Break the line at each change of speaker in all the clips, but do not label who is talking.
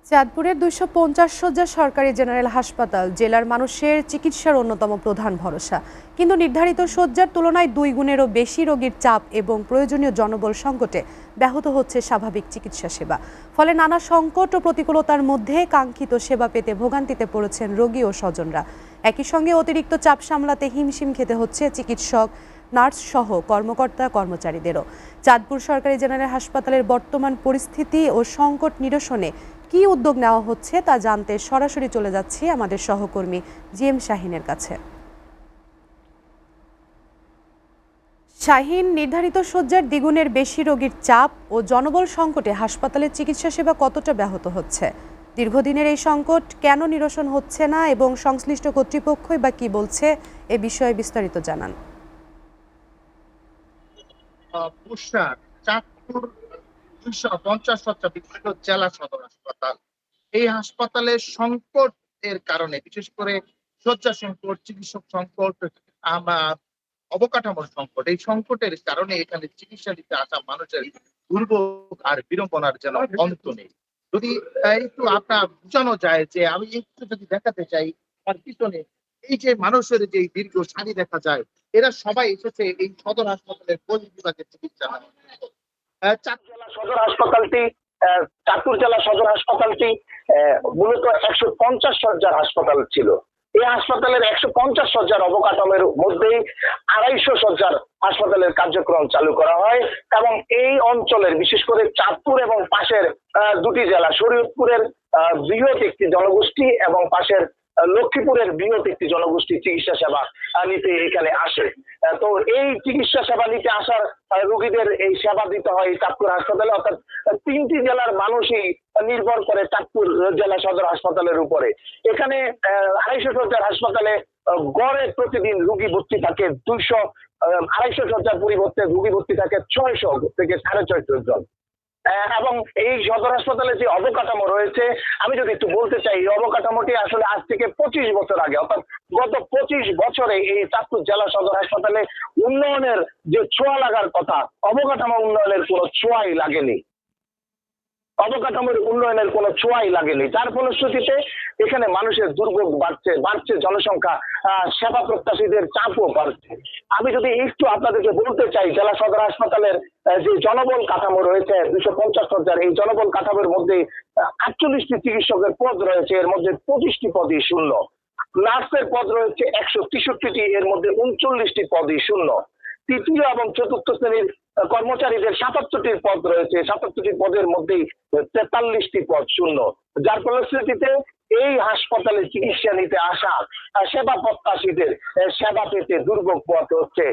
চাঁদপুরের ২৫০ শয্যা সরকারি জেনারেল হাসপাতাল জেলার মানুষের চিকিৎসার অন্যতম প্রধান ভরসা। কিন্তু নির্ধারিত শয্যার তুলনায় ২ গুণেরও বেশি রোগীর চাপ এবং প্রয়োজনীয় জনবল সংকটে ব্যাহত হচ্ছে স্বাভাবিক চিকিৎসা সেবা। ফলে নানা সংকট ও প্রতিকূলতার মধ্যে কাঙ্ক্ষিত সেবা পেতে ভোগান্তিতে পড়েছেন রোগী ও স্বজনরা। একই সঙ্গে অতিরিক্ত চাপ সামলাতে হিমশিম খেতে হচ্ছে চিকিৎসক, নার্স সহ কর্মকর্তা কর্মচারীদেরও। চাঁদপুর সরকারি জেনারেল হাসপাতালের বর্তমান পরিস্থিতি ও সংকট নিরসনে কি উদ্যোগ নেওয়া হচ্ছে তা জানতে সরাসরি চলে যাচ্ছি আমাদের সহকর্মী জিএম শাহিনের কাছে। শাহিন, নির্ধারিত শয্যার দ্বিগুণের বেশি রোগীর চাপ ও জনবল সংকটে হাসপাতালের চিকিৎসা সেবা কতটা ব্যাহত হচ্ছে? দীর্ঘদিনের এই সংকট কেন নিরসন হচ্ছে না এবং সংশ্লিষ্ট কর্তৃপক্ষই বা কি বলছে, এ বিষয়ে বিস্তারিত জানান।
চাঁদপুর ২৫০ শয্যা বিশিষ্ট জেলা সদর হাসপাতাল। এই হাসপাতালের সংকটের কারণে, বিশেষ করে শয্যা সংকট, চিকিৎসক সংকট, আমার অবকাঠামোর সংকট, এই সংকটের কারণে এখানে চিকিৎসা দিতে আসা মানুষের দুর্ভোগ আর বিড়ম্বনার যেন অন্ত নেই। যদি একটু আপনার বোঝানো যায় যে, আমি একটু যদি দেখাতে চাই তার পিছনে এই যে মানুষের যে দীর্ঘ সারি দেখা যায়, এরা সবাই এসেছে এই সদর হাসপাতালের কোন বিভাগের চিকিৎসা।
চাঁদপুর জেলা সদর হাসপাতালটি মূলত ১৫০ শয্যার হাসপাতাল ছিল। এই হাসপাতালের ১৫০ শয্যার অবকাঠামোর মধ্যেই ২৫০ শয্যার হাসপাতালের কার্যক্রম চালু করা হয় এবং এই অঞ্চলের, বিশেষ করে চাঁদপুর এবং পাশের দুটি জেলা, শরীয়তপুরের বৃহৎ একটি জনগোষ্ঠী এবং পাশের লক্ষ্মীপুরের বৃহৎ একটি জনগোষ্ঠী চিকিৎসা সেবা নিতে এখানে আসে। তো এই চিকিৎসা সেবা নিতে আসার রোগীদের এই সেবা দিতে হয় চাঁদপুর হাসপাতালে, অর্থাৎ ৩টি জেলার মানুষই নির্ভর করে চাঁদপুর জেলা সদর হাসপাতালের উপরে। এখানে ২৫০ শয্যার হাসপাতালে গড়ে প্রতিদিন রোগী ভর্তি থাকে ২৫০ শয্যার পরিবর্তে রোগী ভর্তি থাকে ৬০০ থেকে ৬৫০ জন। এবং এই সদর হাসপাতালে যে অবকাঠামো রয়েছে, আমি যদি একটু বলতে চাই, এই অবকাঠামোটি আসলে আজ থেকে ২৫ বছর আগে, অর্থাৎ গত ২৫ বছরে এই চাঁদপুর জেলা সদর হাসপাতালে উন্নয়নের যে ছোঁয়া লাগার কথা, অবকাঠামো উন্নয়নের কোনো ছোঁয়াই লাগেনি। অবকাঠামোর উন্নয়নের কোনো ছোঁয়াই লাগেনি, যার ফলশ্রুতিতে এখানে মানুষের দুর্ভোগ বাড়ছে জনসংখ্যা, সেবা প্রত্যাশীদের চাপও বাড়ছে। আমি যদি একটু আপনাদেরকে বলতে চাই, জেলা সদর হাসপাতালের যে জনবল কাঠামো রয়েছে ২৫০ শয্যার, এই জনবল কাঠামোর মধ্যে ৪৮টি চিকিৎসকের পদ রয়েছে, এর মধ্যে ২৫টি পদই শূন্য। নার্সের পদ রয়েছে ১৬৩টি, এর মধ্যে ৩৯টি পদই শূন্য। তৃতীয় এবং চতুর্থ শ্রেণীর কর্মচারীদের ৭৭টির পদ রয়েছে, ৭৭টি পদের মধ্যেই ৪৩টি পদ শূন্য। যার ফলশ্রুতিতে এই হাসপাতালে চিকিৎসা নিতে আসা সেবা প্রত্যাশীদের সেবা পেতে দুর্ভোগ পোহাতে হচ্ছে।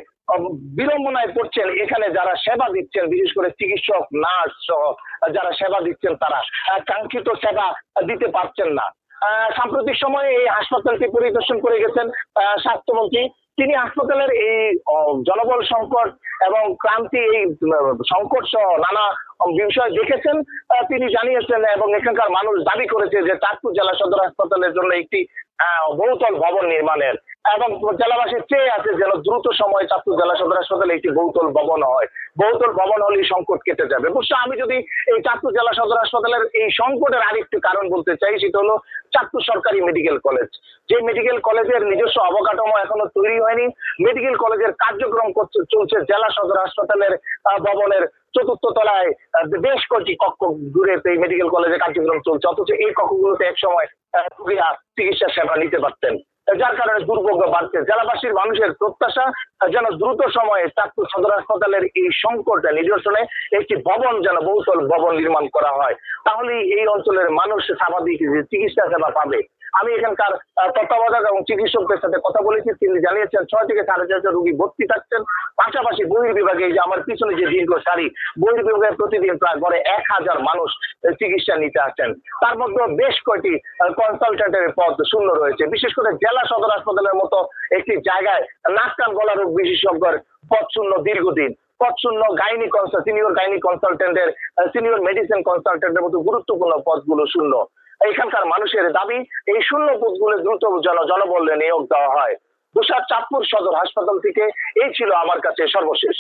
বিড়ম্বনায় পড়ছেন এখানে যারা সেবা দিচ্ছেন, বিশেষ করে চিকিৎসক, নার্স সহ যারা সেবা দিচ্ছেন, তারা কাঙ্ক্ষিত সেবা দিতে পারছেন না। সাম্প্রতিক সময়ে এই হাসপাতালটি পরিদর্শন করে গেছেন স্বাস্থ্যমন্ত্রী। তিনি হাসপাতালের এই জনবল সংকট এবং ক্রান্তি, এই সংকট সহ নানা বিষয় দেখেছেন। তিনি জানিয়েছেন এবং এখানকার মানুষ দাবি করেছে যে চাঁদপুর জেলা সদর হাসপাতালের জন্য একটি বহুতল ভবন নির্মাণের, এবং জেলাবাসী চেয়ে আছে যেন দ্রুত সময়ে চাঁদপুর জেলা সদর হাসপাতালে একটি বহুতল ভবন হয়। বহুতল ভবন হলেই সংকট কেটে যাবে। অবশ্য আমি যদি এই চাঁদপুর জেলা সদর হাসপাতালের এই সংকটের আরেকটি কারণ বলতে চাই, সেটা হলো চাঁদপুর সরকারি মেডিকেল কলেজ। যে মেডিকেল কলেজের নিজস্ব অবকাঠামো এখনো তৈরি হয়নি। মেডিকেল কলেজের কার্যক্রম চলছে জেলা সদর হাসপাতালের ভবনের ৪র্থ তলায় বেশ কয়েকটি কক্ষ জুড়ে এই মেডিকেল কলেজের কার্যক্রম চলছে, অথচ এই কক্ষগুলোতে একসময় রোগীরা চিকিৎসা সেবা নিতে পারতেন। যার কারণে দুর্ভোগ বাড়ছে। জেলাবাসীর মানুষের প্রত্যাশা যেন দ্রুত সময়ে চাঁদপুর সদর হাসপাতালের এই সংকট নিরসনে একটি ভবন, যেন বহুতল ভবন নির্মাণ করা হয়, তাহলেই এই অঞ্চলের মানুষ স্বাভাবিক চিকিৎসা সেবা পাবে। আমি এখানকার তত্ত্বাবধায়ক এবং চিকিৎসকদের সাথে কথা বলেছি, তিনি জানিয়েছেন ৬ থেকে ৪৫০ রোগী ভর্তি থাকছেন। পাশাপাশি বহির্বিভাগে, যে আমার পিছনে যে দীর্ঘ সারি, বহির্বিভাগে প্রতিদিন প্রায় গড়ে ১০০০ মানুষ চিকিৎসা নিতে আসেন। তার মধ্যে বেশ কয়েকটি কনসালটেন্টের পদ শূন্য রয়েছে। বিশেষ করে জেলা সদর হাসপাতালের মতো একটি জায়গায় নাক কান গলা রোগ বিশেষজ্ঞের পদ শূন্য দীর্ঘদিন। পদ শূন্য সিনিয়র গাইনি কনসালটেন্টের, সিনিয়র মেডিসিন কনসালটেন্টের মতো গুরুত্বপূর্ণ পদগুলো শূন্য। এখানকার মানুষের দাবি এই শূন্য পদগুলো দ্রুত জনবলে নিয়োগ দেওয়া হয়। চাঁদপুর সদর হাসপাতাল থেকে এই ছিল আমার কাছে সর্বশেষ।